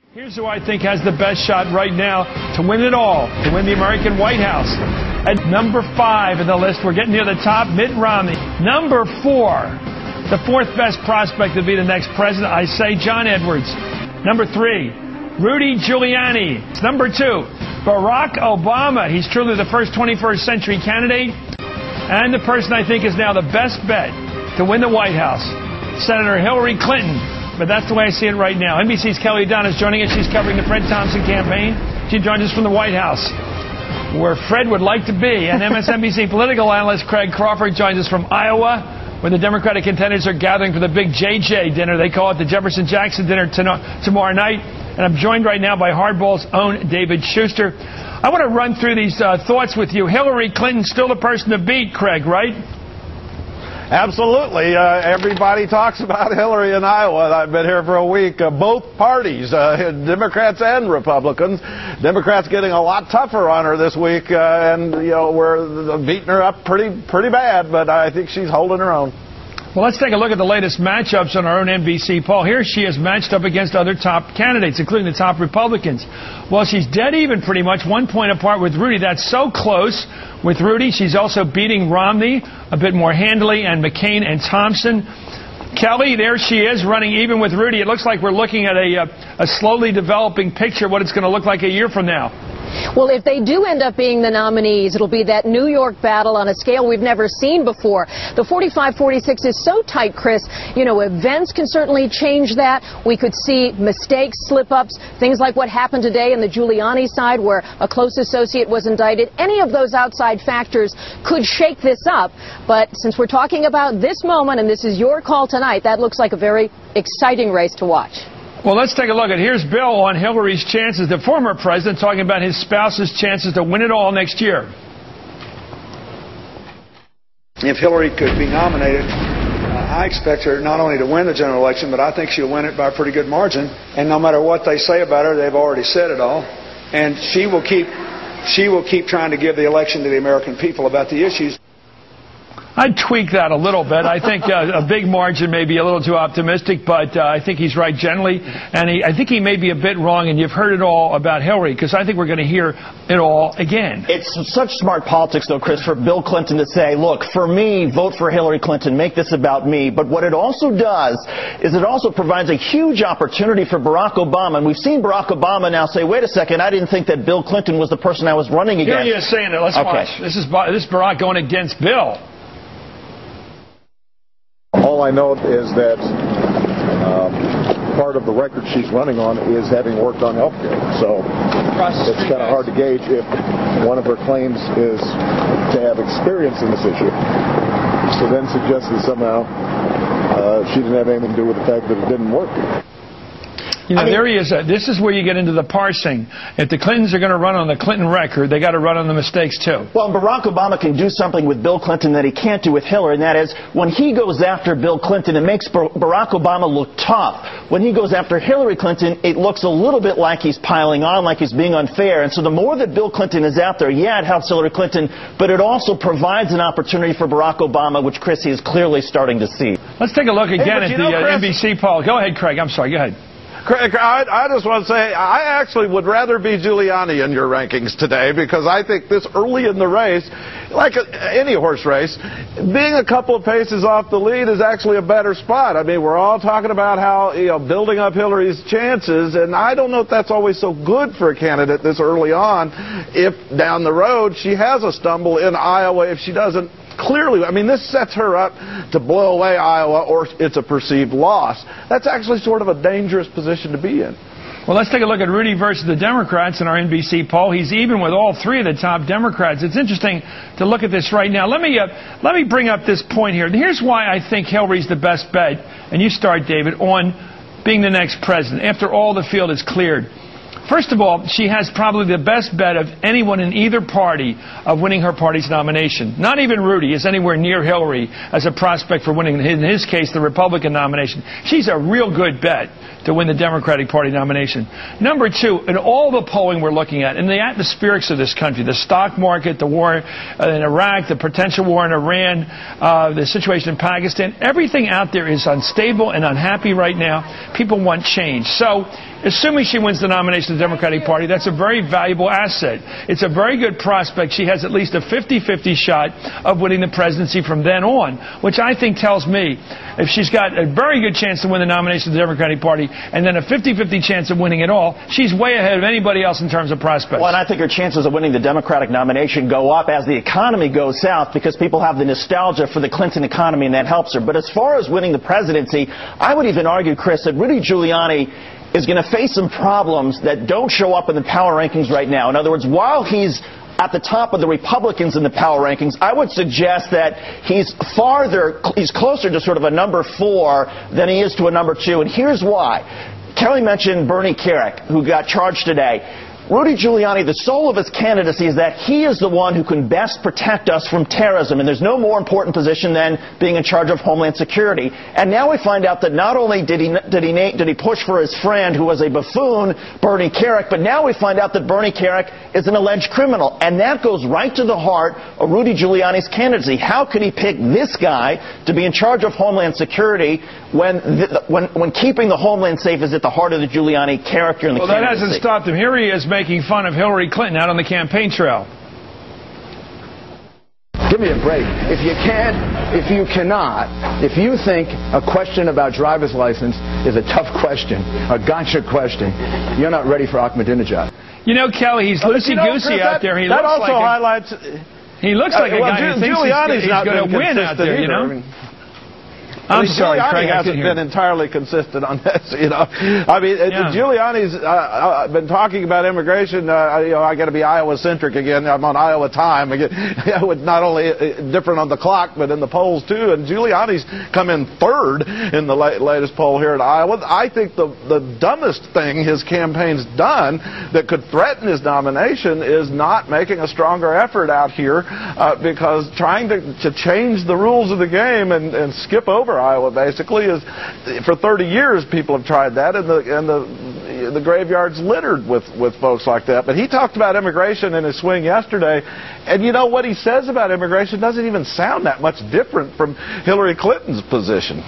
Here's who I think has the best shot right now to win it all, to win the American White House. At number 5 in the list, we're getting near the top, Mitt Romney. Number 4, the fourth best prospect to be the next president, I say John Edwards. Number 3, Rudy Giuliani. Number 2, Barack Obama. He's truly the first 21st century candidate and the person I think is now the best bet to win the White House, Senator Hillary Clinton. But that's the way I see it right now. NBC's Kelly Dunn is joining us. She's covering the Fred Thompson campaign. She joins us from the White House, where Fred would like to be. And MSNBC political analyst Craig Crawford joins us from Iowa, where the Democratic contenders are gathering for the big JJ dinner. They call it the Jefferson Jackson dinner tomorrow night. And I'm joined right now by Hardball's own David Shuster. I want to run through these thoughts with you. Hillary Clinton still the person to beat, Craig, right? Absolutely. Everybody talks about Hillary in Iowa. I've been here for a week. Both parties, Democrats and Republicans. Democrats getting a lot tougher on her this week, and we're beating her up pretty bad. But I think she's holding her own. Well, let's take a look at the latest matchups on our own NBC poll. Here she is matched up against other top candidates, including the top Republicans. Well, she's dead even pretty much, 1 point apart with Rudy. That's so close with Rudy. She's also beating Romney a bit more handily, and McCain and Thompson. Kelly, there she is, running even with Rudy. It looks like we're looking at a slowly developing picture of what it's going to look like a year from now. Well, if they do end up being the nominees, it'll be that New York battle on a scale we've never seen before. The 45-46 is so tight, Chris. Events can certainly change that. We could see mistakes, slip-ups, things like what happened today on the Giuliani side where a close associate was indicted. Any of those outside factors could shake this up. But since we're talking about this moment, and this is your call tonight, that looks like a very exciting race to watch. Well, let's take a look at, here's Bill on Hillary's chances, the former president, talking about his spouse's chances to win it all next year. If Hillary could be nominated, I expect her not only to win the general election, but I think she'll win it by a pretty good margin. And no matter what they say about her, they've already said it all. And she will keep trying to give the election to the American people about the issues. I'd tweak that a little bit. I think a big margin may be a little too optimistic, but I think he's right generally. And I think he may be a bit wrong, and you've heard it all about Hillary, because I think we're going to hear it all again. It's such smart politics, though, Chris, for Bill Clinton to say, look, for me, vote for Hillary Clinton, make this about me. But what it also does is it also provides a huge opportunity for Barack Obama. And we've seen Barack Obama now say, wait a second, I didn't think that Bill Clinton was the person I was running against. Here he is saying it. Let's watch. This is Barack going against Bill. All I know is that part of the record she's running on is having worked on health care. So it's kind of hard to gauge if one of her claims is to have experience in this issue. So then suggests that somehow she didn't have anything to do with the fact that it didn't work. There he is. This is where you get into the parsing. If the Clintons are going to run on the Clinton record, they got to run on the mistakes, too. Well, Barack Obama can do something with Bill Clinton that he can't do with Hillary, and that is when he goes after Bill Clinton, it makes Barack Obama look tough. When he goes after Hillary Clinton, it looks a little bit like he's piling on, like he's being unfair. And so the more that Bill Clinton is out there, yeah, it helps Hillary Clinton, but it also provides an opportunity for Barack Obama, which Chrissy is clearly starting to see. Let's take a look again at the NBC poll. Go ahead, Craig. I'm sorry. Go ahead. Craig, I just want to say I actually would rather be Giuliani in your rankings today, because I think this early in the race, like any horse race, being a couple of paces off the lead is actually a better spot. I mean, we're all talking about how, building up Hillary's chances, and I don't know if that's always so good for a candidate this early on if down the road she has a stumble in Iowa, if she doesn't. Clearly, I mean, this sets her up to blow away Iowa, or it's a perceived loss. That's actually sort of a dangerous position to be in. Well, let's take a look at Rudy versus the Democrats in our NBC poll. He's even with all three of the top Democrats. It's interesting to look at this right now. Let me bring up this point here. Here's why I think Hillary's the best bet, and you start, David, on being the next president, after all the field is cleared. First of all, she has probably the best bet of anyone in either party of winning her party's nomination. Not even Rudy is anywhere near Hillary as a prospect for winning, in his case, the Republican nomination. She's a real good bet to win the Democratic Party nomination. Number two, in all the polling we're looking at, in the atmospherics of this country, the stock market, the war in Iraq, the potential war in Iran, the situation in Pakistan, everything out there is unstable and unhappy right now. People want change. So, assuming she wins the nomination of the Democratic Party, that's a very valuable asset. It's a very good prospect. She has at least a 50-50 shot of winning the presidency from then on, which I think tells me if she's got a very good chance to win the nomination of the Democratic Party and then a 50-50 chance of winning it all, she's way ahead of anybody else in terms of prospects. Well, and I think her chances of winning the Democratic nomination go up as the economy goes south because people have the nostalgia for the Clinton economy, and that helps her. But as far as winning the presidency, I would even argue, Chris, that Rudy Giuliani is going to face some problems that don't show up in the power rankings right now. In other words, while he's at the top of the Republicans in the power rankings, I would suggest that he's closer to sort of a number 4 than he is to a number 2. And here's why. Kelly mentioned Bernie Kerik, who got charged today. Rudy Giuliani, the soul of his candidacy is that he is the one who can best protect us from terrorism, and there's no more important position than being in charge of Homeland Security. And now we find out that not only did he push for his friend, who was a buffoon, Bernie Kerik, but now we find out that Bernie Kerik is an alleged criminal, and that goes right to the heart of Rudy Giuliani's candidacy. How could he pick this guy to be in charge of Homeland Security when keeping the homeland safe is at the heart of the Giuliani character and the candidacy? Well, that hasn't stopped him. Here he is making fun of Hillary Clinton out on the campaign trail. Give me a break. If you can't, if you cannot, if you think a question about driver's license is a tough question, a gotcha question, you're not ready for Ahmadinejad. You know, Kelly, he's loosey-goosey out there. He looks like a guy who thinks he's going to win out there, you know? I'm sorry, Craig, hasn't been entirely consistent on this, you know. I mean, Giuliani's been talking about immigration. I got to be Iowa-centric again. I'm on Iowa time. Again, not only different on the clock, but in the polls, too. And Giuliani's come in 3rd in the latest poll here in Iowa. I think the dumbest thing his campaign's done that could threaten his nomination is not making a stronger effort out here because trying to change the rules of the game and skip over Iowa basically is, for 30 years people have tried that, and the graveyard's littered with folks like that. But he talked about immigration in his swing yesterday, and you know what he says about immigration doesn't even sound that much different from Hillary Clinton's position.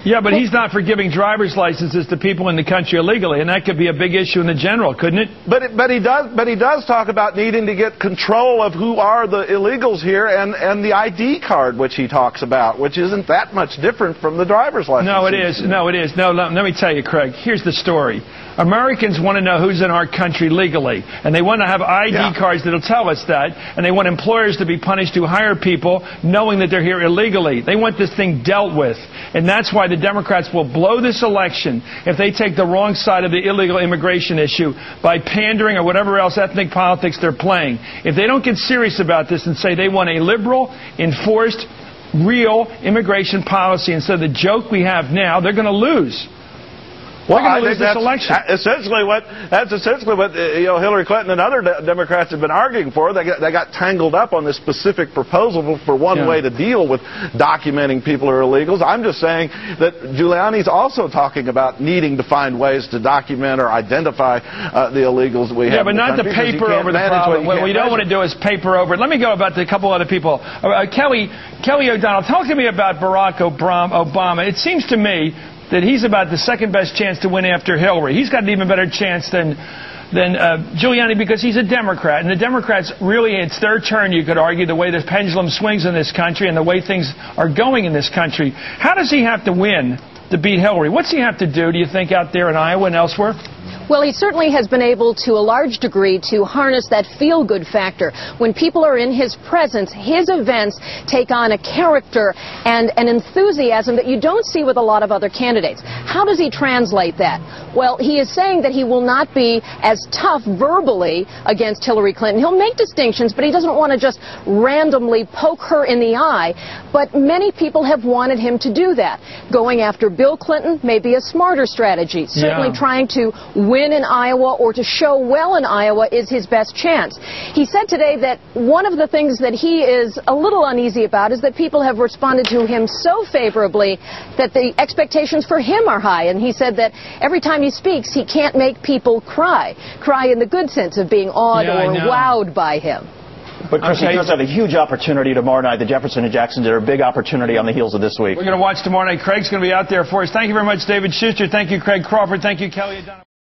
Yeah, but he's not for giving driver's licenses to people in the country illegally, and that could be a big issue in the general, couldn't it? But he does talk about needing to get control of who are the illegals here and the ID card, which he talks about, which isn't that much different from the driver's license. No, it is. No, it is. No, let me tell you, Craig. Here's the story. Americans want to know who's in our country legally, and they want to have ID cards that'll tell us that, and they want employers to be punished who hire people knowing that they're here illegally. They want this thing dealt with, and that's why the Democrats will blow this election if they take the wrong side of the illegal immigration issue by pandering or whatever else ethnic politics they're playing. If they don't get serious about this and say they want a liberal, enforced, real immigration policy instead of the joke we have now, they're going to lose. Well, I think that's essentially what Hillary Clinton and other Democrats have been arguing for. They got tangled up on this specific proposal for one way to deal with documenting people who are illegals. I'm just saying that Giuliani's also talking about needing to find ways to document or identify the illegals we have. Yeah, but not to paper over the problem. What we don't want to do is paper over it. Let me go about a couple other people. Kelly O'Donnell, talk to me about Barack Obama. It seems to me that he's about the second best chance to win after Hillary. He's got an even better chance than Giuliani because he's a Democrat. And the Democrats, really, it's their turn, you could argue, the way the pendulum swings in this country and the way things are going in this country. How does he have to win to beat Hillary? What's he have to do you think, out there in Iowa and elsewhere? Well, he certainly has been able to a large degree to harness that feel-good factor. When people are in his presence, his events take on a character and an enthusiasm that you don't see with a lot of other candidates. How does he translate that? Well, he is saying that he will not be as tough verbally against Hillary Clinton. He'll make distinctions, but he doesn't want to just randomly poke her in the eye. But many people have wanted him to do that. Going after Bill Clinton may be a smarter strategy. Certainly trying to win win in Iowa or to show well in Iowa is his best chance. He said today that one of the things that he is a little uneasy about is that people have responded to him so favorably that the expectations for him are high. And he said that every time he speaks, he can't make people cry in the good sense of being awed or wowed by him. But Chris, he does have a huge opportunity tomorrow night. The Jefferson and Jackson are a big opportunity on the heels of this week. We're going to watch tomorrow night. Craig's going to be out there for us. Thank you very much, David Shuster. Thank you, Craig Crawford. Thank you, Kelly.